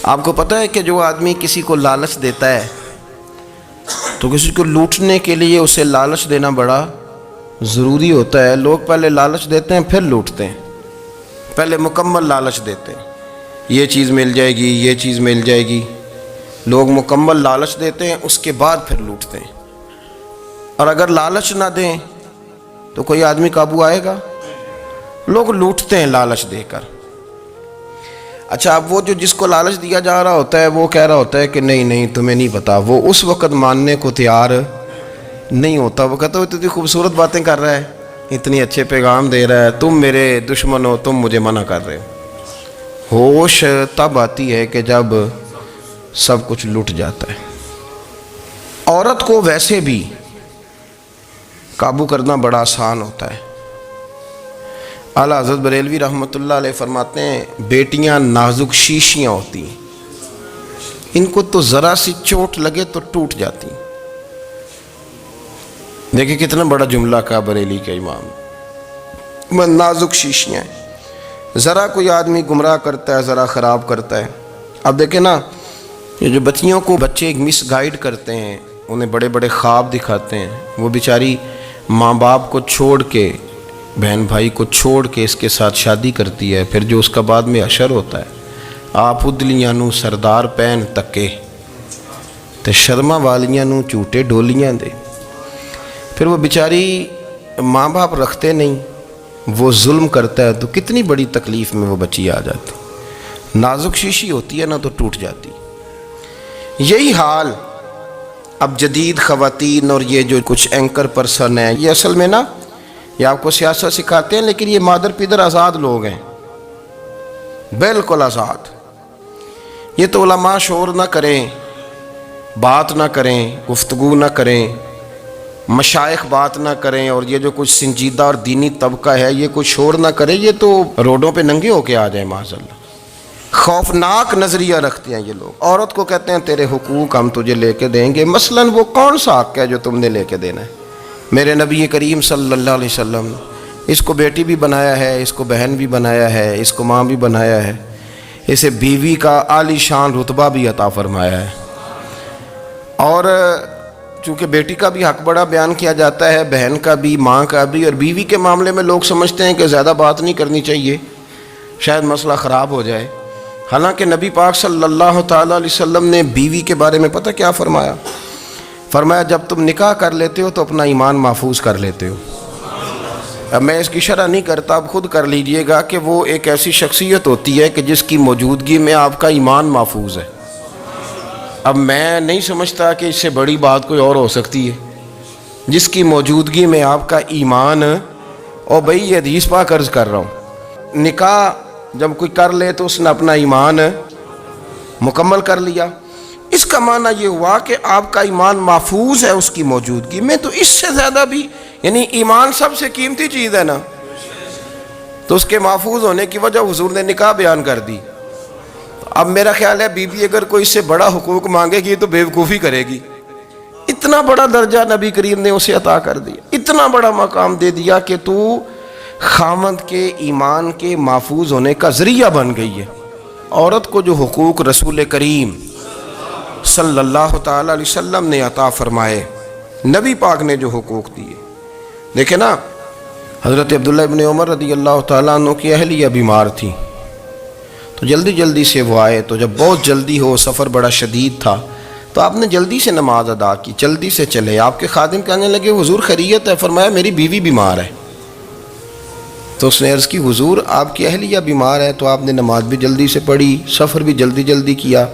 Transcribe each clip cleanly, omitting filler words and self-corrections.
آپ کو پتہ ہے کہ جو آدمی کسی کو لالچ دیتا ہے تو کسی کو لوٹنے کے لیے اسے لالچ دینا بڑا ضروری ہوتا ہے۔ لوگ پہلے لالچ دیتے ہیں پھر لوٹتے ہیں، پہلے مکمل لالچ دیتے ہیں، یہ چیز مل جائے گی، یہ چیز مل جائے گی۔ لوگ مکمل لالچ دیتے ہیں، اس کے بعد پھر لوٹتے ہیں۔ اور اگر لالچ نہ دیں تو کوئی آدمی قابو آئے گا؟ لوگ لوٹتے ہیں لالچ دے کر۔ اچھا، اب وہ جو جس کو لالچ دیا جا رہا ہوتا ہے وہ کہہ رہا ہوتا ہے کہ نہیں نہیں تمہیں نہیں پتا، وہ اس وقت ماننے کو تیار نہیں ہوتا۔ وہ کہتا ہے اتنی خوبصورت باتیں کر رہا ہے، اتنی اچھے پیغام دے رہا ہے، تم میرے دشمن ہو، تم مجھے منع کر رہے ہو۔ ہوش تب آتی ہے کہ جب سب کچھ لٹ جاتا ہے۔ عورت کو ویسے بھی قابو کرنا بڑا آسان ہوتا ہے۔ اعلیٰ حضرت بریلوی رحمۃ اللہ علیہ فرماتے ہیں بیٹیاں نازک شیشیاں ہوتی ہیں، ان کو تو ذرا سی چوٹ لگے تو ٹوٹ جاتی ہیں۔ دیکھیں کتنا بڑا جملہ کہا بریلی کے امام، نازک شیشیاں ہیں۔ ذرا کوئی آدمی گمراہ کرتا ہے، ذرا خراب کرتا ہے۔ اب دیکھیں نا، یہ جو بچیوں کو بچے مس گائیڈ کرتے ہیں، انہیں بڑے بڑے خواب دکھاتے ہیں، وہ بیچاری ماں باپ کو چھوڑ کے، بہن بھائی کو چھوڑ کے اس کے ساتھ شادی کرتی ہے، پھر جو اس کا بعد میں حشر ہوتا ہے، آپ ادلیاں نو سردار پین تکے تے شرما والیاں نو چوٹے ڈولیاں دے۔ پھر وہ بیچاری ماں باپ رکھتے نہیں، وہ ظلم کرتا ہے تو کتنی بڑی تکلیف میں وہ بچی آ جاتی۔ نازک شیشی ہوتی ہے نا تو ٹوٹ جاتی۔ یہی حال اب جدید خواتین اور یہ جو کچھ اینکر پرسن ہیں، یہ اصل میں نا یہ آپ کو سیاست سکھاتے ہیں، لیکن یہ مادر پیدر آزاد لوگ ہیں، بالکل آزاد۔ یہ تو علماء شور نہ کریں، بات نہ کریں، گفتگو نہ کریں، مشائخ بات نہ کریں، اور یہ جو کچھ سنجیدہ اور دینی طبقہ ہے یہ کوئی شور نہ کرے، یہ تو روڈوں پہ ننگے ہو کے آ جائیں معاذ اللہ۔ خوفناک نظریہ رکھتے ہیں یہ لوگ۔ عورت کو کہتے ہیں تیرے حقوق ہم تجھے لے کے دیں گے۔ مثلاً وہ کون سا حق ہے جو تم نے لے کے دینا ہے؟ میرے نبی کریم صلی اللہ علیہ وسلم اس کو بیٹی بھی بنایا ہے، اس کو بہن بھی بنایا ہے، اس کو ماں بھی بنایا ہے، اسے بیوی کا عالی شان رتبہ بھی عطا فرمایا ہے۔ اور چونکہ بیٹی کا بھی حق بڑا بیان کیا جاتا ہے، بہن کا بھی، ماں کا بھی، اور بیوی کے معاملے میں لوگ سمجھتے ہیں کہ زیادہ بات نہیں کرنی چاہیے، شاید مسئلہ خراب ہو جائے۔ حالانکہ نبی پاک صلی اللہ تعالیٰ علیہ وسلم نے بیوی کے بارے میں پتہ کیا فرمایا؟ فرمایا جب تم نکاح کر لیتے ہو تو اپنا ایمان محفوظ کر لیتے ہو۔ اب میں اس کی شرح نہیں کرتا، اب خود کر لیجئے گا کہ وہ ایک ایسی شخصیت ہوتی ہے کہ جس کی موجودگی میں آپ کا ایمان محفوظ ہے۔ اب میں نہیں سمجھتا کہ اس سے بڑی بات کوئی اور ہو سکتی ہے، جس کی موجودگی میں آپ کا ایمان، اور بھئی یہ حدیث پاک عرض کر رہا ہوں، نکاح جب کوئی کر لے تو اس نے اپنا ایمان مکمل کر لیا۔ اس کا معنی یہ ہوا کہ آپ کا ایمان محفوظ ہے اس کی موجودگی میں، تو اس سے زیادہ بھی، یعنی ایمان سب سے قیمتی چیز ہے نا، تو اس کے محفوظ ہونے کی وجہ حضور نے نکاح بیان کر دی۔ اب میرا خیال ہے بی بی اگر کوئی اس سے بڑا حقوق مانگے گی تو بیوقوفی کرے گی۔ اتنا بڑا درجہ نبی کریم نے اسے عطا کر دیا، اتنا بڑا مقام دے دیا کہ تو خامد کے ایمان کے محفوظ ہونے کا ذریعہ بن گئی ہے۔ عورت کو جو حقوق رسول کریم صلی اللہ تعالیٰ علیہ وسلم نے عطا فرمائے، نبی پاک نے جو حقوق دیے، دیکھیں نا، حضرت عبداللہ ابن عمر رضی اللہ تعالیٰ عنہ کی اہلیہ بیمار تھی، تو جلدی جلدی سے وہ آئے، تو جب بہت جلدی ہو، سفر بڑا شدید تھا، تو آپ نے جلدی سے نماز ادا کی، جلدی سے چلے۔ آپ کے خادم کہنے لگے حضور خیریت ہے؟ فرمایا میری بیوی بیمار ہے۔ تو اس نے عرض کی حضور آپ کی اہلیہ بیمار ہے، تو آپ نے نماز بھی جلدی سے پڑھی، سفر بھی جلدی جلدی کیا۔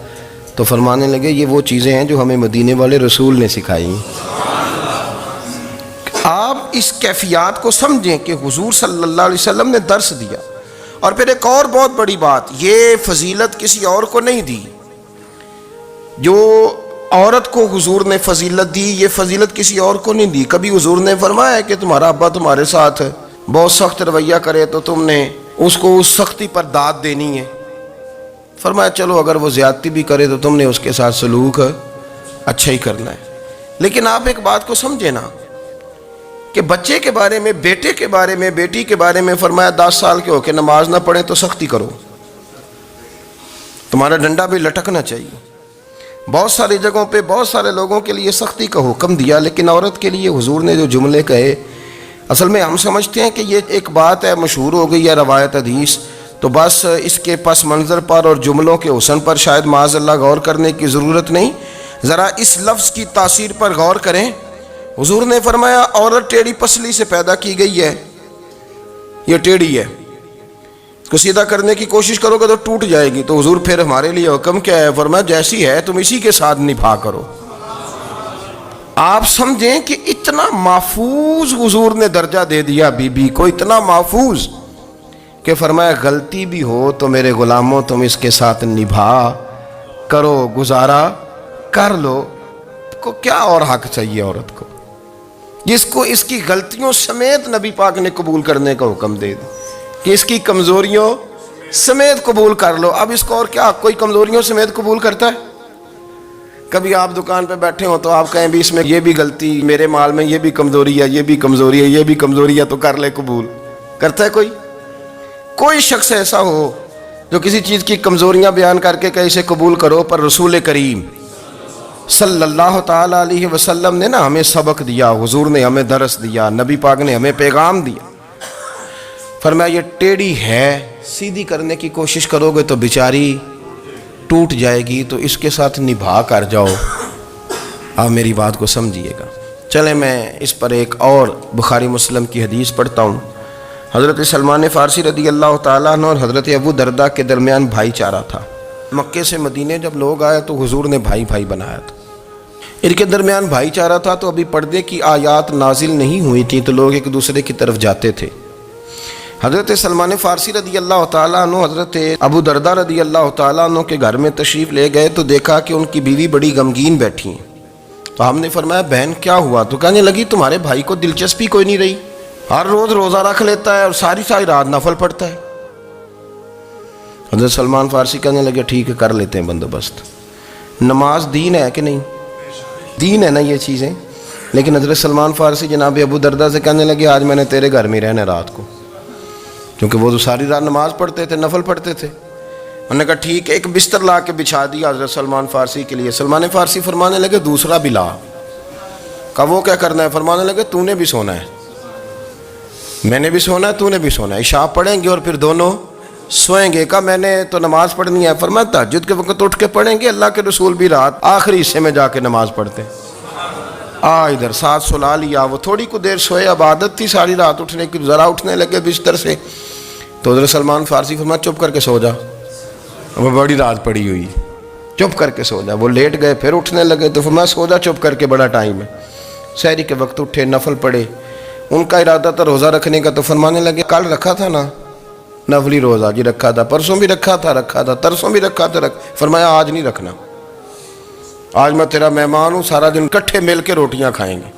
تو فرمانے لگے یہ وہ چیزیں ہیں جو ہمیں مدینے والے رسول نے سکھائی۔ آپ اس کیفیات کو سمجھیں کہ حضور صلی اللہ علیہ وسلم نے درس دیا۔ اور پھر ایک اور بہت بڑی بات، یہ فضیلت کسی اور کو نہیں دی، جو عورت کو حضور نے فضیلت دی، یہ فضیلت کسی اور کو نہیں دی۔ کبھی حضور نے فرمایا کہ تمہارا ابا تمہارے ساتھ بہت سخت رویہ کرے تو تم نے اس کو اس سختی پر داد دینی ہے؟ فرمایا چلو اگر وہ زیادتی بھی کرے تو تم نے اس کے ساتھ سلوک اچھا ہی کرنا ہے۔ لیکن آپ ایک بات کو سمجھے نا کہ بچے کے بارے میں، بیٹے کے بارے میں، بیٹی کے بارے میں فرمایا 10 سال کے ہو کے نماز نہ پڑھیں تو سختی کرو، تمہارا ڈنڈا بھی لٹکنا چاہیے۔ بہت ساری جگہوں پہ بہت سارے لوگوں کے لیے سختی کا حکم دیا، لیکن عورت کے لیے حضور نے جو جملے کہے، اصل میں ہم سمجھتے ہیں کہ یہ ایک بات ہے، مشہور ہو گئی ہے روایت حدیث، تو بس اس کے پس منظر پر اور جملوں کے حسن پر شاید معاذ اللہ غور کرنے کی ضرورت نہیں۔ ذرا اس لفظ کی تاثیر پر غور کریں۔ حضور نے فرمایا عورت ٹیڑھی پسلی سے پیدا کی گئی ہے، یہ ٹیڑھی ہے، اس کو سیدھا کرنے کی کوشش کرو گے تو ٹوٹ جائے گی۔ تو حضور پھر ہمارے لیے حکم کیا ہے؟ فرمایا جیسی ہے تم اسی کے ساتھ نبھا کرو۔ آپ سمجھیں کہ اتنا محفوظ حضور نے درجہ دے دیا بی بی کو، اتنا محفوظ کہ فرمایا غلطی بھی ہو تو میرے غلاموں تم اس کے ساتھ نبھا کرو، گزارا کر لو۔ کو کیا اور حق چاہیے عورت کو، جس کو اس کی غلطیوں سمیت نبی پاک نے قبول کرنے کا حکم دے دی کہ اس کی کمزوریوں سمیت قبول کر لو۔ اب اس کو اور کیا کوئی کمزوریوں سمیت قبول کرتا ہے؟ کبھی آپ دکان پہ بیٹھے ہو تو آپ کہیں بھی اس میں یہ بھی غلطی، میرے مال میں یہ بھی کمزوری ہے، یہ بھی کمزوری ہے، یہ بھی کمزوری ہے، تو کر لے قبول۔ کرتا ہے کوئی؟ کوئی شخص ایسا ہو جو کسی چیز کی کمزوریاں بیان کر کے کہ اسے قبول کرو؟ پر رسول کریم صلی اللہ تعالیٰ علیہ وسلم نے نا ہمیں سبق دیا، حضور نے ہمیں درس دیا، نبی پاک نے ہمیں پیغام دیا۔ فرمایا یہ ٹیڑھی ہے، سیدھی کرنے کی کوشش کرو گے تو بیچاری ٹوٹ جائے گی، تو اس کے ساتھ نبھا کر جاؤ۔ آپ میری بات کو سمجھیے گا۔ چلیں میں اس پر ایک اور بخاری مسلم کی حدیث پڑھتا ہوں۔ حضرت سلمان فارسی رضی اللہ تعالیٰ عنہ اور حضرت ابو درداء کے درمیان بھائی چارہ تھا۔ مکے سے مدینے جب لوگ آئے تو حضور نے بھائی بھائی بنایا تھا، ان کے درمیان بھائی چارہ تھا، تو ابھی پردے کی آیات نازل نہیں ہوئی تھی، تو لوگ ایک دوسرے کی طرف جاتے تھے۔ حضرت سلمان فارسی رضی اللہ تعالیٰ عنہ حضرت ابو درداء رضی اللہ تعالیٰ عنہ کے گھر میں تشریف لے گئے تو دیکھا کہ ان کی بیوی بڑی غمگین بیٹھی ہیں۔ تو ہم نے فرمایا بہن کیا ہوا؟ تو کہنے لگی تمہارے بھائی کو دلچسپی کوئی نہیں رہی، ہر روز روزہ رکھ لیتا ہے اور ساری ساری رات نفل پڑھتا ہے۔ حضرت سلمان فارسی کہنے لگے ٹھیک ہے کر لیتے ہیں بندوبست۔ نماز دین ہے کہ نہیں؟ دین ہے نا یہ چیزیں۔ لیکن حضرت سلمان فارسی جناب ابو درداء سے کہنے لگے آج میں نے تیرے گھر میں رہنا رات کو، کیونکہ وہ تو ساری رات نماز پڑھتے تھے، نفل پڑھتے تھے۔ انہوں نے کہا ٹھیک ہے، ایک بستر لا کے بچھا دیا حضرت سلمان فارسی کے لیے۔ سلمان فارسی فرمانے لگے دوسرا بھی لا۔ کہا وہ کیا کرنا ہے؟ فرمانے لگے تو نے بھی سونا ہے، میں نے بھی سونا ہے، تو نے بھی سونا ہے، عشاء پڑھیں گے اور پھر دونوں سوئیں گے۔ کہا میں نے تو نماز پڑھنی ہے۔ فرمایا تہجد کے وقت اٹھ کے پڑھیں گے، اللہ کے رسول بھی رات آخری حصے میں جا کے نماز پڑھتے ادھر ساتھ سلا لیا۔ وہ تھوڑی کو دیر سوئے، اب عادت تھی ساری رات اٹھنے کی، ذرا اٹھنے لگے بستر سے تو حضرت سلمان فارسی فرمایا چپ کر کے سو جا، وہ بڑی رات پڑی ہوئی، چپ کر کے سو جا۔ وہ لیٹ گئے، پھر اٹھنے لگے تو فرمایا سو جا چپ کر کے، بڑا ٹائم ہے۔ سحری کے وقت اٹھے، نفل پڑھے، ان کا ارادہ تھا روزہ رکھنے کا، تو فرمانے لگے کل رکھا تھا نا نفلی روزہ؟ جی رکھا تھا۔ پرسوں بھی رکھا تھا، ترسوں بھی رکھا تھا۔ فرمایا آج نہیں رکھنا، آج میں تیرا مہمان ہوں، سارا دن کٹھے مل کے روٹیاں کھائیں گے،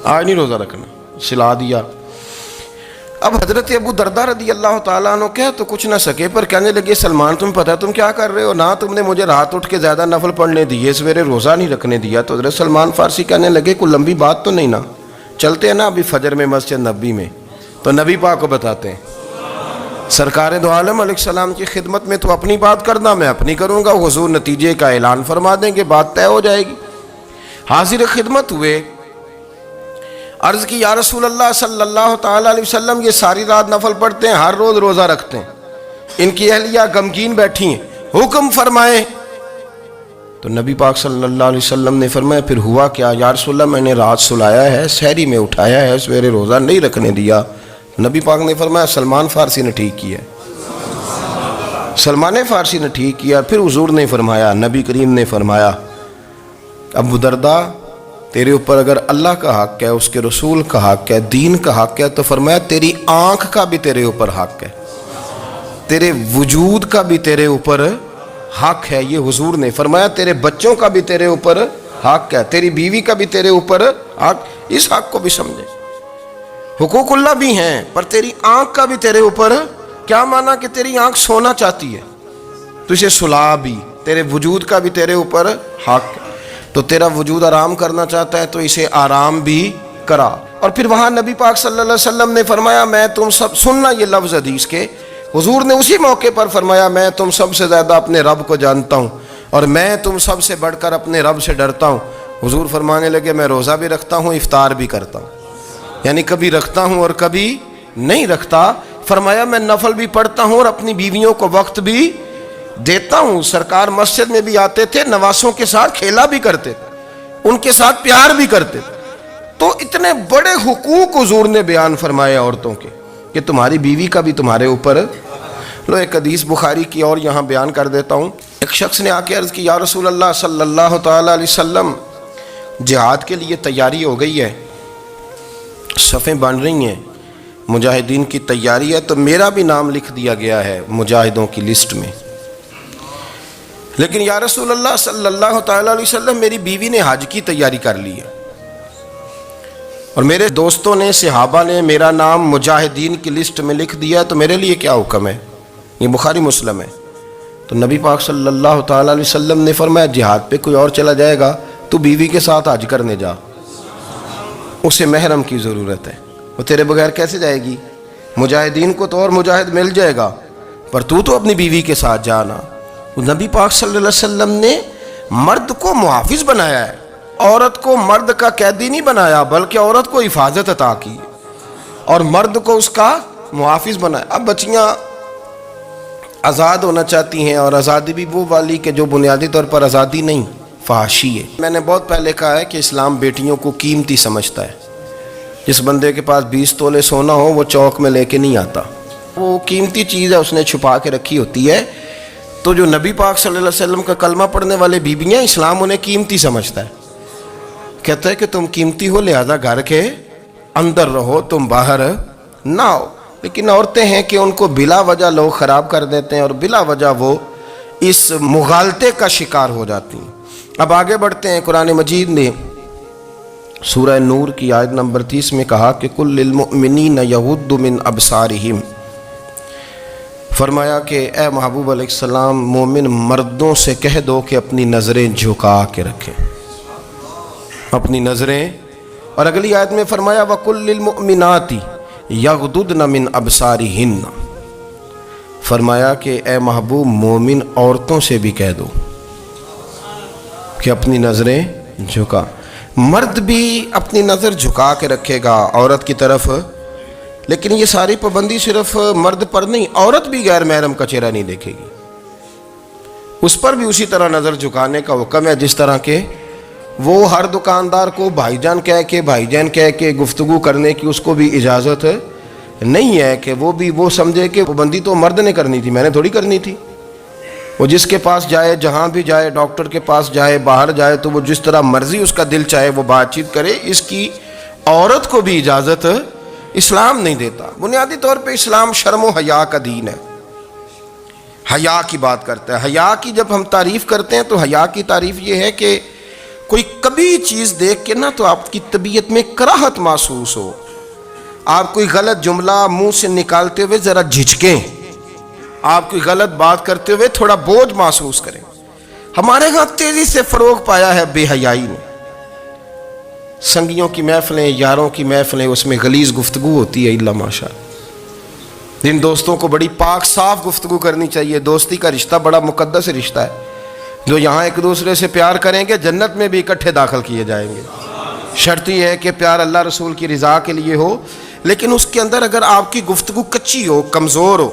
آج نہیں روزہ رکھنا، سلا دیا۔ اب حضرت ابو درداء رضی اللہ تعالیٰ عنہ کہہ تو کچھ نہ سکے، پر کہنے لگے سلمان تم پتہ تم کیا کر رہے ہو؟ نہ تم نے مجھے رات اٹھ کے زیادہ نفل پڑھنے دیے، سویرے روزہ نہیں رکھنے دیا۔ تو حضرت سلمان فارسی کہنے لگے کوئی لمبی بات تو نہیں نا، چلتے ہیں نا ابھی فجر میں مسجد نبی میں، تو نبی پاک کو بتاتے ہیں۔ سرکار دو عالم علیہ السلام کی خدمت میں تو اپنی بات کرنا، میں اپنی کروں گا، حضور نتیجے کا اعلان فرما دیں گے، بات طے ہو جائے گی۔ حاضر خدمت ہوئے، عرض کی یا رسول اللہ صلی اللہ تعالیٰ علیہ وسلم یہ ساری رات نفل پڑھتے ہیں، ہر روز روزہ رکھتے ہیں، ان کی اہلیہ غمگین بیٹھی ہیں، حکم فرمائیں۔ تو نبی پاک صلی اللہ علیہ وسلم نے فرمایا پھر ہوا کیا؟ یا رسول اللہ میں نے رات سلایا ہے، سحری میں اٹھایا ہے، سویرے روزہ نہیں رکھنے دیا۔ نبی پاک نے فرمایا سلمان فارسی نے ٹھیک کیا، سلمان فارسی نے ٹھیک کیا۔ پھر حضور نے فرمایا، نبی کریم نے فرمایا ابو درداء تیرے اوپر اگر اللہ کا حق ہے، اس کے رسول کا حق ہے، دین کا حق ہے، تو فرمایا تیری آنکھ کا بھی تیرے اوپر حق ہے، تیرے وجود کا بھی تیرے اوپر حق ہے۔ یہ حضور نے فرمایا تیرے بچوں کا بھی تیرے اوپر حق ہے، تیری بیوی کا بھی تیرے اوپر حق۔ اس حق کو بھی سمجھے، حقوق اللہ بھی ہیں، پر تیری آنکھ کا بھی تیرے اوپر کیا مانا کہ تیری آنکھ سونا چاہتی ہے تو اسے سلا بھی، تیرے وجود کا بھی تیرے اوپر حق ہے، تو تیرا وجود آرام کرنا چاہتا ہے تو اسے آرام بھی کرا۔ اور پھر وہاں نبی پاک صلی اللہ علیہ وسلم نے فرمایا میں تم سب سننا یہ لفظ حدیث کے، حضور نے اسی موقع پر فرمایا میں تم سب سے زیادہ اپنے رب کو جانتا ہوں اور میں تم سب سے بڑھ کر اپنے رب سے ڈرتا ہوں۔ حضور فرمانے لگے میں روزہ بھی رکھتا ہوں، افطار بھی کرتا ہوں، یعنی کبھی رکھتا ہوں اور کبھی نہیں رکھتا۔ فرمایا میں نفل بھی پڑھتا ہوں اور اپنی بیویوں کو وقت بھی دیتا ہوں۔ سرکار مسجد میں بھی آتے تھے، نواسوں کے ساتھ کھیلا بھی کرتے تھے، ان کے ساتھ پیار بھی کرتے تھے۔ تو اتنے بڑے حقوق حضور نے بیان فرمائے عورتوں کے کہ تمہاری بیوی کا بھی تمہارے اوپر۔ لو ایک حدیث بخاری کی اور یہاں بیان کر دیتا ہوں۔ ایک شخص نے آ کے عرض کی یا رسول اللہ صلی اللہ تعالی علیہ وسلم، جہاد کے لیے تیاری ہو گئی ہے، صفیں بن رہی ہیں، مجاہدین کی تیاری ہے، تو میرا بھی نام لکھ دیا گیا ہے مجاہدوں کی لسٹ میں، لیکن یا رسول اللہ صلی اللہ تعالی علیہ وسلم میری بیوی نے حج کی تیاری کر لی ہے اور میرے دوستوں نے صحابہ نے میرا نام مجاہدین کی لسٹ میں لکھ دیا ہے، تو میرے لیے کیا حکم ہے؟ یہ بخاری مسلم ہے۔ تو نبی پاک صلی اللہ تعالی علیہ وسلم نے فرمایا جہاد پہ کوئی اور چلا جائے گا تو بیوی کے ساتھ حج کرنے جا، اسے محرم کی ضرورت ہے، وہ تیرے بغیر کیسے جائے گی؟ مجاہدین کو تو اور مجاہد مل جائے گا، پر تو اپنی بیوی کے ساتھ جانا۔ نبی پاک صلی اللہ علیہ وسلم نے مرد کو محافظ بنایا ہے، عورت کو مرد کا قیدی نہیں بنایا، بلکہ عورت کو حفاظت عطا کی اور مرد کو اس کا محافظ بنایا۔ اب بچیاں آزاد ہونا چاہتی ہیں، اور آزادی بھی وہ والی کہ جو بنیادی طور پر آزادی نہیں، فحاشی ہے۔ میں نے بہت پہلے کہا ہے کہ اسلام بیٹیوں کو قیمتی سمجھتا ہے۔ جس بندے کے پاس 20 تولے سونا ہو وہ چوک میں لے کے نہیں آتا، وہ قیمتی چیز ہے، اس نے چھپا کے رکھی ہوتی ہے۔ تو جو نبی پاک صلی اللہ علیہ وسلم کا کلمہ پڑھنے والے بیویاں، اسلام انہیں قیمتی سمجھتا ہے، کہتا ہے کہ تم قیمتی ہو لہذا گھر کے اندر رہو، تم باہر نہ ہو۔ لیکن عورتیں ہیں کہ ان کو بلا وجہ لوگ خراب کر دیتے ہیں اور بلا وجہ وہ اس مغالطے کا شکار ہو جاتی ہیں۔ اب آگے بڑھتے ہیں۔ قرآن مجید نے سورہ نور کی آیت نمبر 30 میں کہا کہ کل للمؤمنین یغضوا من ابصارہم، فرمایا کہ اے محبوب علیہ السلام مومن مردوں سے کہہ دو کہ اپنی نظریں جھکا کے رکھیں، اپنی نظریں۔ اور اگلی آیت میں فرمایا وَقُلْ لِلْمُؤْمِنَاتِ یغضضن من ابصارہن، فرمایا کہ اے محبوب مومن عورتوں سے بھی کہہ دو کہ اپنی نظریں جھکا۔ مرد بھی اپنی نظر جھکا کے رکھے گا عورت کی طرف، لیکن یہ ساری پابندی صرف مرد پر نہیں، عورت بھی غیر محرم کا چہرہ نہیں دیکھے گی، اس پر بھی اسی طرح نظر جھکانے کا حکم ہے، جس طرح کہ وہ ہر دکاندار کو بھائی جان کہہ کے گفتگو کرنے کی اس کو بھی اجازت نہیں ہے کہ وہ سمجھے کہ پابندی تو مرد نے کرنی تھی، میں نے تھوڑی کرنی تھی۔ وہ جس کے پاس جائے، جہاں بھی جائے، ڈاکٹر کے پاس جائے، باہر جائے، تو وہ جس طرح مرضی اس کا دل چاہے وہ بات چیت کرے، اس کی عورت کو بھی اجازت اسلام نہیں دیتا۔ بنیادی طور پہ اسلام شرم و حیا کا دین ہے، حیا کی بات کرتا ہے۔ حیا کی جب ہم تعریف کرتے ہیں تو حیا کی تعریف یہ ہے کہ کوئی کبھی چیز دیکھ کے نہ تو آپ کی طبیعت میں کراہت محسوس ہو، آپ کوئی غلط جملہ منہ سے نکالتے ہوئے ذرا جھجکیں، آپ کوئی غلط بات کرتے ہوئے تھوڑا بوجھ محسوس کریں۔ ہمارے ہاں تیزی سے فروغ پایا ہے بے حیائی نے، سنگیوں کی محفلیں، یاروں کی محفلیں، اس میں غلیظ گفتگو ہوتی ہے، الا ماشاء اللہ۔ جن دوستوں کو بڑی پاک صاف گفتگو کرنی چاہیے، دوستی کا رشتہ بڑا مقدس رشتہ ہے، جو یہاں ایک دوسرے سے پیار کریں گے جنت میں بھی اکٹھے داخل کیے جائیں گے۔ شرط یہ ہے کہ پیار اللہ رسول کی رضا کے لیے ہو، لیکن اس کے اندر اگر آپ کی گفتگو کچی ہو، کمزور ہو،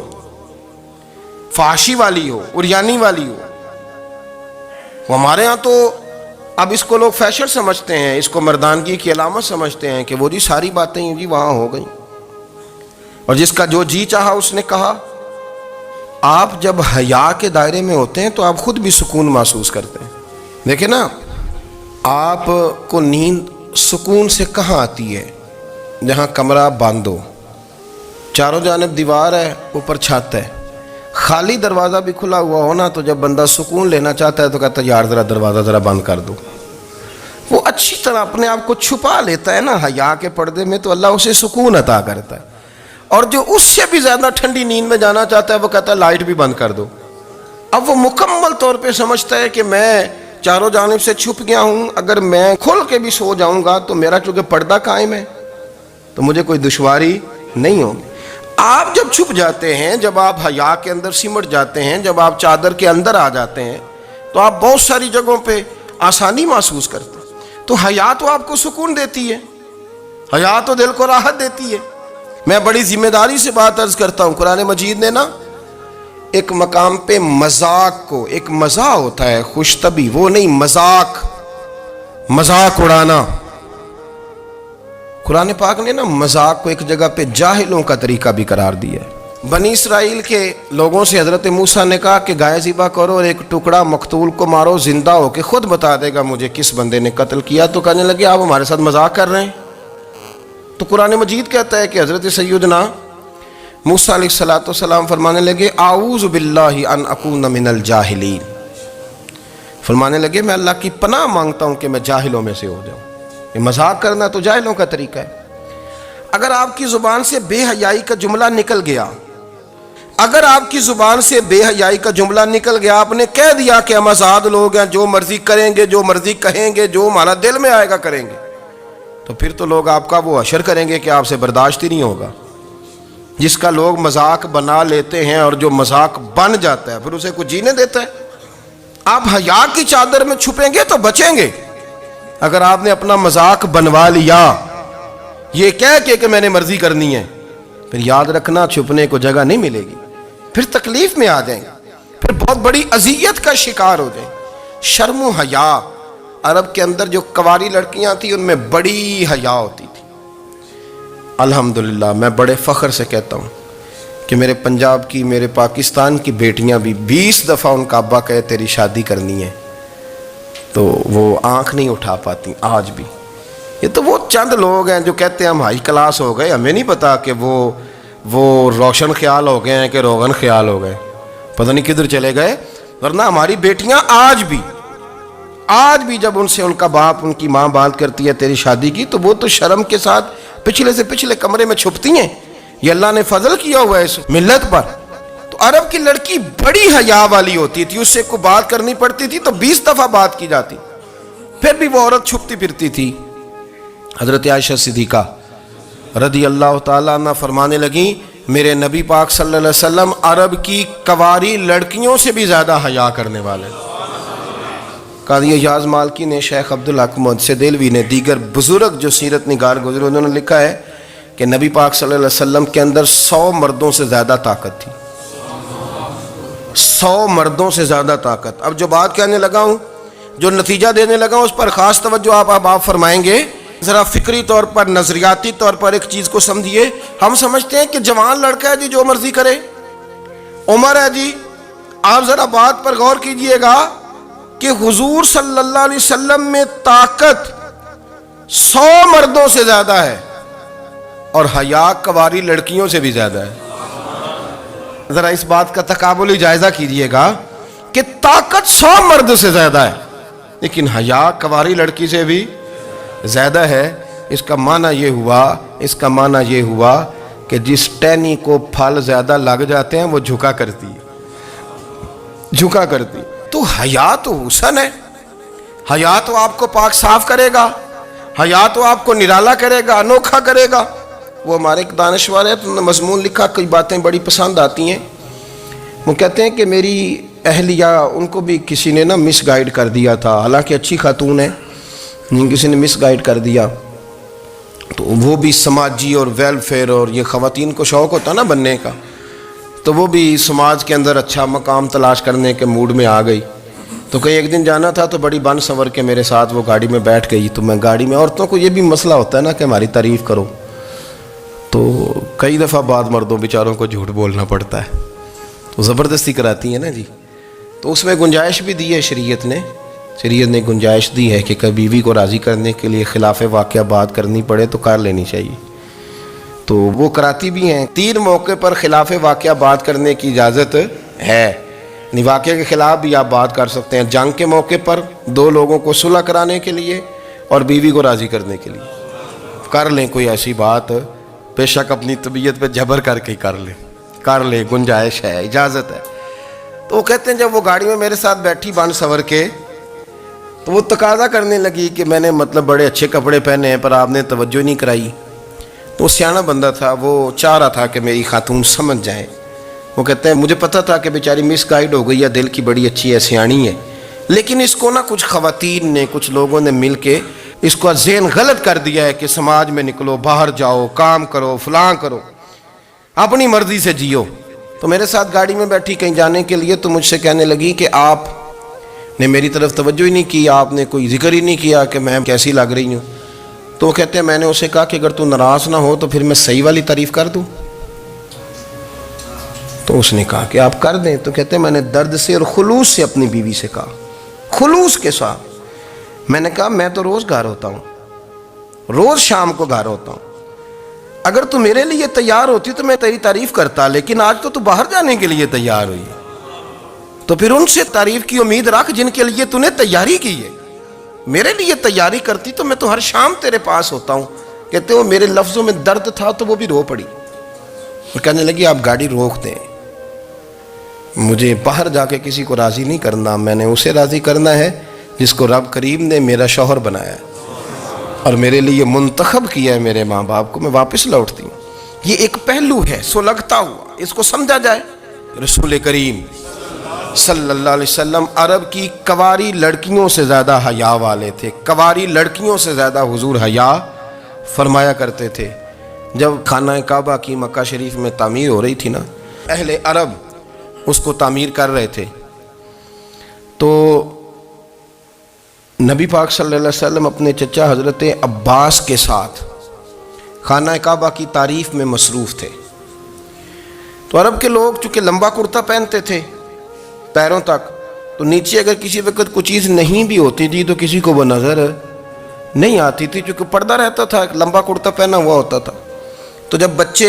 فحاشی والی ہو، عریانی والی ہو، وہ ہمارے ہاں تو اب اس کو لوگ فیشن سمجھتے ہیں، اس کو مردانگی کی علامت سمجھتے ہیں کہ وہ جی ساری باتیں جی وہاں ہو گئیں، اور جس کا جو جی چاہا اس نے کہا۔ آپ جب حیا کے دائرے میں ہوتے ہیں تو آپ خود بھی سکون محسوس کرتے ہیں۔ دیکھیں نا، آپ کو نیند سکون سے کہاں آتی ہے؟ جہاں کمرہ بند ہو، چاروں جانب دیوار ہے، اوپر چھت ہے، خالی دروازہ بھی کھلا ہوا ہونا تو جب بندہ سکون لینا چاہتا ہے تو کہتا ہے یار ذرا دروازہ ذرا بند کر دو۔ وہ اچھی طرح اپنے آپ کو چھپا لیتا ہے نا حیا کے پردے میں، تو اللہ اسے سکون عطا کرتا ہے۔ اور جو اس سے بھی زیادہ ٹھنڈی نیند میں جانا چاہتا ہے وہ کہتا ہے لائٹ بھی بند کر دو۔ اب وہ مکمل طور پہ سمجھتا ہے کہ میں چاروں جانب سے چھپ گیا ہوں، اگر میں کھل کے بھی سو جاؤں گا تو میرا چونکہ پردہ قائم ہے تو مجھے کوئی دشواری نہیں ہوگی۔ آپ جب چھپ جاتے ہیں، جب آپ حیا کے اندر سمٹ جاتے ہیں، جب آپ چادر کے اندر آ جاتے ہیں تو آپ بہت ساری جگہوں پہ آسانی محسوس کرتے ہیں۔ تو حیا تو آپ کو سکون دیتی ہے، حیا تو دل کو راحت دیتی ہے۔ میں بڑی ذمہ داری سے بات عرض کرتا ہوں، قرآن مجید نے نا ایک مقام پہ مذاق کو، ایک مزاح ہوتا ہے خوش طبی، وہ نہیں، مذاق اڑانا، قرآن پاک نے نا مذاق کو ایک جگہ پہ جاہلوں کا طریقہ بھی قرار دیا ہے۔ بنی اسرائیل کے لوگوں سے حضرت موسیٰ نے کہا کہ گائے ذبح کرو اور ایک ٹکڑا مقتول کو مارو، زندہ ہو کے خود بتا دے گا مجھے کس بندے نے قتل کیا۔ تو کہنے لگے آپ ہمارے ساتھ مذاق کر رہے ہیں۔ تو قرآن مجید کہتا ہے کہ حضرت سیدنا موسیٰ علیہ السلام فرمانے لگے اعوذ باللہ ان اکون من الجاہلین، فرمانے لگے میں اللہ کی پناہ مانگتا ہوں کہ میں جاہلوں میں سے ہو جاؤں۔ یہ مذاق کرنا تو جاہلوں کا طریقہ ہے۔ اگر آپ کی زبان سے بے حیائی کا جملہ نکل گیا، اگر آپ کی زبان سے بے حیائی کا جملہ نکل گیا، آپ نے کہہ دیا کہ ہم آزاد لوگ ہیں، جو مرضی کریں گے، جو مرضی کہیں گے، جو ہمارا دل میں آئے گا کریں گے، تو پھر تو لوگ آپ کا وہ حشر کریں گے کہ آپ سے برداشت ہی نہیں ہوگا۔ جس کا لوگ مذاق بنا لیتے ہیں اور جو مذاق بن جاتا ہے پھر اسے کچھ جینے دیتا ہے۔ آپ حیا کی چادر میں چھپیں گے تو بچیں گے۔ اگر آپ نے اپنا مذاق بنوا لیا یہ کہہ کے کہ میں نے مرضی کرنی ہے، پھر یاد رکھنا چھپنے کو جگہ نہیں ملے گی، پھر تکلیف میں آ جائیں گے، پھر بہت بڑی اذیت کا شکار ہو جائیں۔ شرم و حیا، عرب کے اندر جو کنواری لڑکیاں تھیں ان میں بڑی حیا ہوتی تھی۔ الحمدللہ میں بڑے فخر سے کہتا ہوں کہ میرے پنجاب کی، میرے پاکستان کی بیٹیاں بھی 20 دفعہ ان کا ابا کہے تیری شادی کرنی ہے تو وہ آنکھ نہیں اٹھا پاتی آج بھی۔ یہ تو وہ چند لوگ ہیں جو کہتے ہیں ہم ہائی کلاس ہو گئے، ہمیں نہیں پتا کہ وہ روشن خیال ہو گئے ہیں کہ روغن خیال ہو گئے، پتہ نہیں کدھر چلے گئے۔ ورنہ ہماری بیٹیاں آج بھی جب ان سے ان کا باپ، ان کی ماں بات کرتی ہے تیری شادی کی، تو وہ تو شرم کے ساتھ پچھلے سے پچھلے کمرے میں چھپتی ہیں۔ یہ اللہ نے فضل کیا ہوا ہے اس ملت پر۔ تو عرب کی لڑکی بڑی حیا والی ہوتی تھی، اس سے کوئی بات کرنی پڑتی تھی تو 20 دفعہ بات کی جاتی، پھر بھی وہ عورت چھپتی پھرتی تھی۔ حضرت عائشہ صدیقہ رضی اللہ تعالیٰ عنہ فرمانے لگیں میرے نبی پاک صلی اللہ علیہ وسلم عرب کی کنواری لڑکیوں سے بھی زیادہ حیا کرنے والے۔ قاضی اعجاز مالکی نے، شیخ عبدالحق محدث دہلوی نے، دیگر بزرگ جو سیرت نگار گزرے انہوں نے لکھا ہے کہ نبی پاک صلی اللہ علیہ وسلم کے اندر 100 مردوں سے زیادہ طاقت تھی، 100 مردوں سے زیادہ طاقت۔ اب جو بات کہنے لگا ہوں، جو نتیجہ دینے لگا ہوں، اس پر خاص توجہ آپ فرمائیں گے۔ ذرا فکری طور پر، نظریاتی طور پر ایک چیز کو سمجھیے۔ ہم سمجھتے ہیں کہ جوان لڑکا ہے جی جو مرضی کرے، عمر ہے جی۔ آپ ذرا بات پر غور کیجئے گا کہ حضور صلی اللہ علیہ وسلم میں طاقت 100 مردوں سے زیادہ ہے اور حیا کنواری لڑکیوں سے بھی زیادہ ہے۔ ذرا اس بات کا تقابلی جائزہ کیجئے گا کہ طاقت 100 مرد سے زیادہ ہے لیکن حیا کنواری لڑکی سے بھی زیادہ ہے۔ اس کا معنی یہ ہوا کہ جس ٹہنی کو پھل زیادہ لگ جاتے ہیں وہ جھکا کرتی ہے۔ تو حیا تو حسن ہے، حیا تو آپ کو پاک صاف کرے گا، حیا تو آپ کو نرالا کرے گا، انوکھا کرے گا۔ وہ ہمارے ایک دانشور ہے، تو مضمون لکھا، کئی باتیں بڑی پسند آتی ہیں۔ وہ کہتے ہیں کہ میری اہلیہ، ان کو بھی کسی نے مس گائیڈ کر دیا تھا، حالانکہ اچھی خاتون ہے، کسی نے مس گائیڈ کر دیا، تو وہ بھی سماجی اور ویلفیئر اور یہ خواتین کو شوق ہوتا نا بننے کا، تو وہ بھی سماج کے اندر اچھا مقام تلاش کرنے کے موڈ میں آ گئی۔ تو کہیں ایک دن جانا تھا تو بڑی بن سنور کے میرے ساتھ وہ گاڑی میں بیٹھ گئی۔ تو میں گاڑی میں، عورتوں کو یہ بھی مسئلہ ہوتا ہے نا کہ ہماری تعریف کرو، تو کئی دفعہ بعض مردوں بیچاروں کو جھوٹ بولنا پڑتا ہے، تو زبردستی کراتی ہیں نا جی۔ تو اس میں گنجائش بھی دی ہے شریعت نے گنجائش دی ہے کہ کبھی بیوی کو راضی کرنے کے لیے خلاف واقعہ بات کرنی پڑے تو کر لینی چاہیے، تو وہ کراتی بھی ہیں۔ 3 موقع پر خلاف واقعہ بات کرنے کی اجازت ہے، یعنی واقعہ کے خلاف بھی آپ بات کر سکتے ہیں۔ جنگ کے موقع پر 2 لوگوں کو صلح کرانے کے لیے اور بیوی کو راضی کرنے کے لیے کر لیں کوئی ایسی بات، بے شک اپنی طبیعت پہ جبر کر کے کر لیں، گنجائش ہے، اجازت ہے۔ تو وہ کہتے ہیں جب وہ گاڑی میں میرے ساتھ بیٹھی بن سنور کے، تو وہ تقاضا کرنے لگی کہ میں نے بڑے اچھے کپڑے پہنے ہیں پر آپ نے توجہ نہیں کرائی۔ وہ سیانا بندہ تھا، وہ چاہ رہا تھا کہ میری خاتون سمجھ جائیں. وہ کہتے ہیں مجھے پتہ تھا کہ بیچاری مس گائیڈ ہو گئی ہے، دل کی بڑی اچھی ہے، سیانی ہے، لیکن اس کو نا کچھ خواتین نے، کچھ لوگوں نے مل کے اس کو ذہن غلط کر دیا ہے کہ سماج میں نکلو، باہر جاؤ، کام کرو، فلاں کرو، اپنی مرضی سے جیو. تو میرے ساتھ گاڑی میں بیٹھی کہیں جانے کے لیے، تو مجھ سے کہنے لگی کہ آپ نے میری طرف توجہ ہی نہیں کی، آپ نے کوئی ذکر ہی نہیں کیا کہ میں کیسی لگ رہی ہوں. تو وہ کہتے ہیں میں نے اسے کہا کہ اگر تو ناراض نہ ہو تو پھر میں صحیح والی تعریف کر دوں. تو اس نے کہا کہ آپ کر دیں. تو کہتے ہیں میں نے درد سے اور خلوص سے اپنی بیوی سے کہا، خلوص کے ساتھ. میں نے کہا میں تو روز گھر ہوتا ہوں، روز شام کو گھر ہوتا ہوں، اگر تو میرے لیے تیار ہوتی تو میں تیری تعریف کرتا، لیکن آج تو باہر جانے کے لیے تیار ہوئی، تو پھر ان سے تعریف کی امید رکھ جن کے لیے تو نے تیاری کی ہے. میرے لیے تیاری کرتی تو میں تو ہر شام تیرے پاس ہوتا ہوں. کہتے وہ میرے لفظوں میں درد تھا تو وہ بھی رو پڑی اور کہنے لگی آپ گاڑی روک دیں، مجھے باہر جا کے کسی کو راضی نہیں کرنا، میں نے اسے راضی کرنا ہے جس کو رب کریم نے میرا شوہر بنایا ہے اور میرے لیے منتخب کیا ہے میرے ماں باپ کو. میں واپس لوٹتی ہوں. یہ ایک پہلو ہے سلگتا ہوا، اس کو سمجھا جائے. رسول کریم صلی اللہ علیہ وسلم عرب کی کواری لڑکیوں سے زیادہ حیا والے تھے، کواری لڑکیوں سے زیادہ حضور حیا فرمایا کرتے تھے. جب خانہ کعبہ کی مکہ شریف میں تعمیر ہو رہی تھی نا، اہل عرب اس کو تعمیر کر رہے تھے، تو نبی پاک صلی اللہ علیہ وسلم اپنے چچا حضرت عباس کے ساتھ خانہ کعبہ کی تعریف میں مصروف تھے. تو عرب کے لوگ چونکہ لمبا کرتا پہنتے تھے پیروں تک، تو نیچے اگر کسی وقت کوئی چیز نہیں بھی ہوتی تھی تو کسی کو وہ نظر نہیں آتی تھی، چونکہ پردہ رہتا تھا، ایک لمبا کرتا پہنا ہوا ہوتا تھا. تو جب بچے،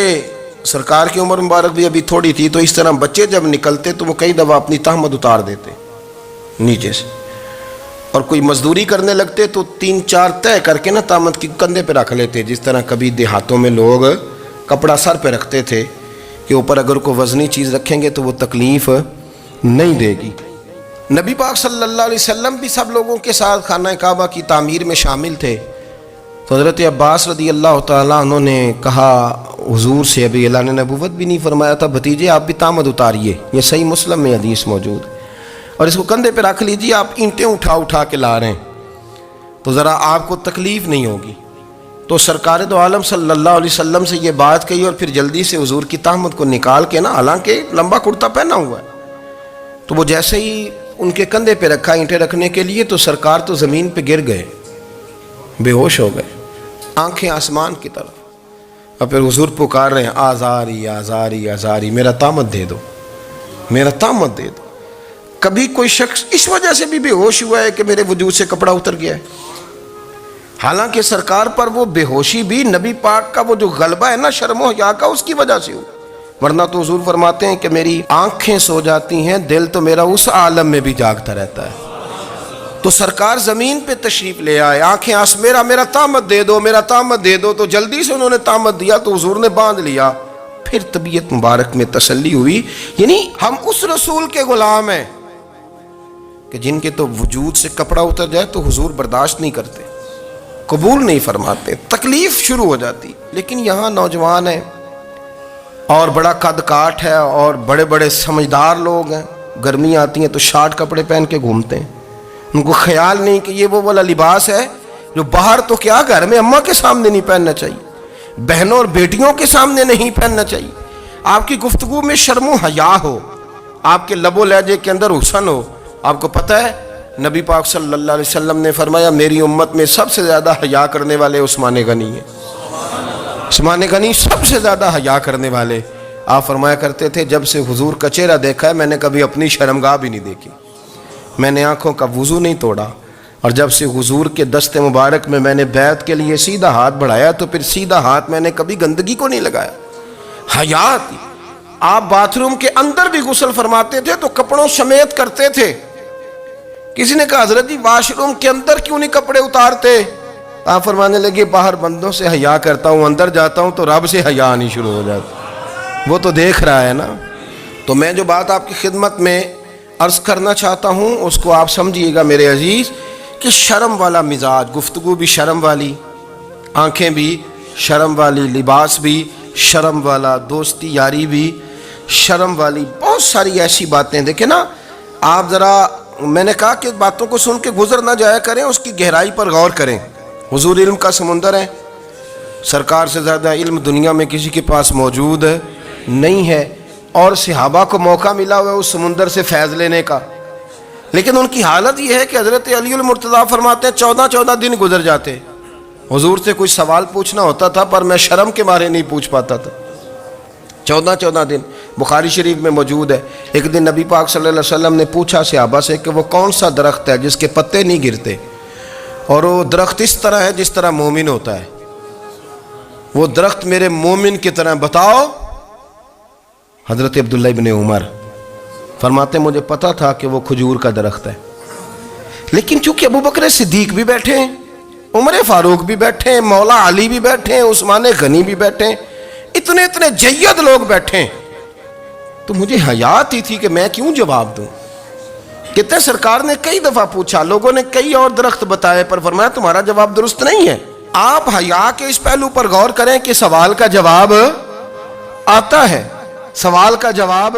سرکار کی عمر مبارک بھی ابھی تھوڑی تھی، تو اس طرح بچے جب نکلتے تو وہ کئی دفعہ اپنی تہمت اتار دیتے نیچے سے، اور کوئی مزدوری کرنے لگتے تو 3-4 طے کر کے نا تہمت کی کندھے پہ رکھ لیتے. جس طرح کبھی دیہاتوں میں لوگ کپڑا سر پہ رکھتے تھے کہ اوپر اگر کوئی وزنی چیز رکھیں گے تو وہ تکلیف نہیں دے گی. نبی پاک صلی اللہ علیہ وسلم بھی سب لوگوں کے ساتھ خانہ کعبہ کی تعمیر میں شامل تھے. تو حضرت عباس رضی اللہ تعالیٰ عنہ نے کہا حضور سے، ابھی اعلان نبوت بھی نہیں فرمایا تھا، بھتیجے آپ بھی تہمت اتاریے، یہ صحیح مسلم میں حدیث موجود ہے، اور اس کو کندھے پہ رکھ لیجیے، آپ اینٹیں اٹھا کے لا رہے ہیں تو ذرا آپ کو تکلیف نہیں ہوگی. تو سرکار دو عالم صلی اللہ علیہ وسلم سے یہ بات کہی اور پھر جلدی سے حضور کی تہمت کو نکال کے نا، حالانکہ لمبا کرتا پہنا ہوا ہے، تو وہ جیسے ہی ان کے کندھے پہ رکھا اینٹیں رکھنے کے لیے، تو سرکار تو زمین پہ گر گئے، بے ہوش ہو گئے، آنکھیں آسمان کی طرف. اور پھر حضور پکار رہے ہیں آزاری آزاری آزاری، میرا تہمت دے دو، میرا تہمت دے دو. کبھی کوئی شخص اس وجہ سے بھی بے ہوش ہوا ہے کہ میرے وجود سے کپڑا اتر گیا ہے؟ حالانکہ سرکار پر وہ بے ہوشی بھی نبی پاک کا وہ جو غلبہ ہے نا شرم و حیا کا، اس کی وجہ سے ہو. ورنہ تو حضور فرماتے ہیں کہ میری آنکھیں سو جاتی ہیں، دل تو میرا اس عالم میں بھی جاگتا رہتا ہے. تو سرکار زمین پہ تشریف لے آئے، آنکھیں میرا تہمت دے دو، میرا تہمت دے دو. تو جلدی سے انہوں نے تہمت دیا تو حضور نے باندھ لیا. پھر طبیعت مبارک میں تسلی ہوئی. یعنی ہم اس رسول کے غلام ہیں کہ جن کے تو وجود سے کپڑا اتر جائے تو حضور برداشت نہیں کرتے، قبول نہیں فرماتے، تکلیف شروع ہو جاتی. لیکن یہاں نوجوان ہیں اور بڑا قد کاٹ ہے اور بڑے بڑے سمجھدار لوگ ہیں، گرمی آتی ہیں تو شارٹ کپڑے پہن کے گھومتے ہیں. ان کو خیال نہیں کہ یہ وہ والا لباس ہے جو باہر تو کیا گھر میں اماں کے سامنے نہیں پہننا چاہیے، بہنوں اور بیٹیوں کے سامنے نہیں پہننا چاہیے. آپ کی گفتگو میں شرم و حیا ہو، آپ کے لب و لہجے کے اندر حسن ہو. آپ کو پتہ ہے نبی پاک صلی اللہ علیہ وسلم نے فرمایا میری امت میں سب سے زیادہ حیا کرنے والے عثمان غنی ہیں. عثمان غنی سب سے زیادہ حیا کرنے والے. آپ فرمایا کرتے تھے جب سے حضور کا چہرہ دیکھا ہے میں نے کبھی اپنی شرمگاہ بھی نہیں دیکھی، میں نے آنکھوں کا وضو نہیں توڑا، اور جب سے حضور کے دست مبارک میں نے بیعت کے لیے سیدھا ہاتھ بڑھایا تو پھر سیدھا ہاتھ میں نے کبھی گندگی کو نہیں لگایا. حیات. آپ باتھ روم کے اندر بھی غسل فرماتے تھے تو کپڑوں سمیت کرتے تھے. کسی نے کہا حضرت جی واش روم کے اندر کیوں نہیں کپڑے اتارتے؟ آپ فرمانے لگے باہر بندوں سے حیا کرتا ہوں، اندر جاتا ہوں تو رب سے حیا آنی شروع ہو جاتی، وہ تو دیکھ رہا ہے نا. تو میں جو بات آپ کی خدمت میں عرض کرنا چاہتا ہوں اس کو آپ سمجھیے گا میرے عزیز، کہ شرم والا مزاج، گفتگو بھی شرم والی، آنکھیں بھی شرم والی لباس بھی، شرم والا دوستی یاری بھی، شرم والی بہت ساری ایسی باتیں. دیکھیں نا آپ ذرا، میں نے کہا کہ باتوں کو سن کے گزر نہ جایا کریں، اس کی گہرائی پر غور کریں. حضور علم کا سمندر ہے، سرکار سے زیادہ علم دنیا میں کسی کے پاس موجود نہیں ہے، اور صحابہ کو موقع ملا ہوا ہے اس سمندر سے فیض لینے کا. لیکن ان کی حالت یہ ہے کہ حضرت علی المرتضیٰ فرماتے ہیں 14 دن گزر جاتے. حضور سے کوئی سوال پوچھنا ہوتا تھا پر میں شرم کے مارے نہیں پوچھ پاتا تھا. 14 دن بخاری شریف میں موجود ہے. ایک دن نبی پاک صلی اللہ علیہ وسلم نے پوچھا صحابہ سے کہ وہ کون سا درخت ہے جس کے پتے نہیں گرتے، اور وہ درخت اس طرح ہے جس طرح مومن ہوتا ہے. وہ درخت میرے مومن کی طرح بتاؤ. حضرت عبداللہ ابن عمر فرماتے مجھے پتا تھا کہ وہ کھجور کا درخت ہے، لیکن چونکہ ابو بکر صدیق بھی بیٹھے ہیں، عمر فاروق بھی بیٹھے ہیں، مولا علی بھی بیٹھے ہیں، عثمان غنی بھی بیٹھے ہیں، اتنے جید لوگ بیٹھے ہیں، تو مجھے حیا آتی تھی کہ میں کیوں جواب دوں. کہتے سرکار نے کئی دفعہ پوچھا، لوگوں نے کئی اور درخت بتائے، پر فرمایا تمہارا جواب درست نہیں ہے. آپ حیا کے اس پہلو پر غور کریں کہ سوال کا جواب آتا ہے، سوال کا جواب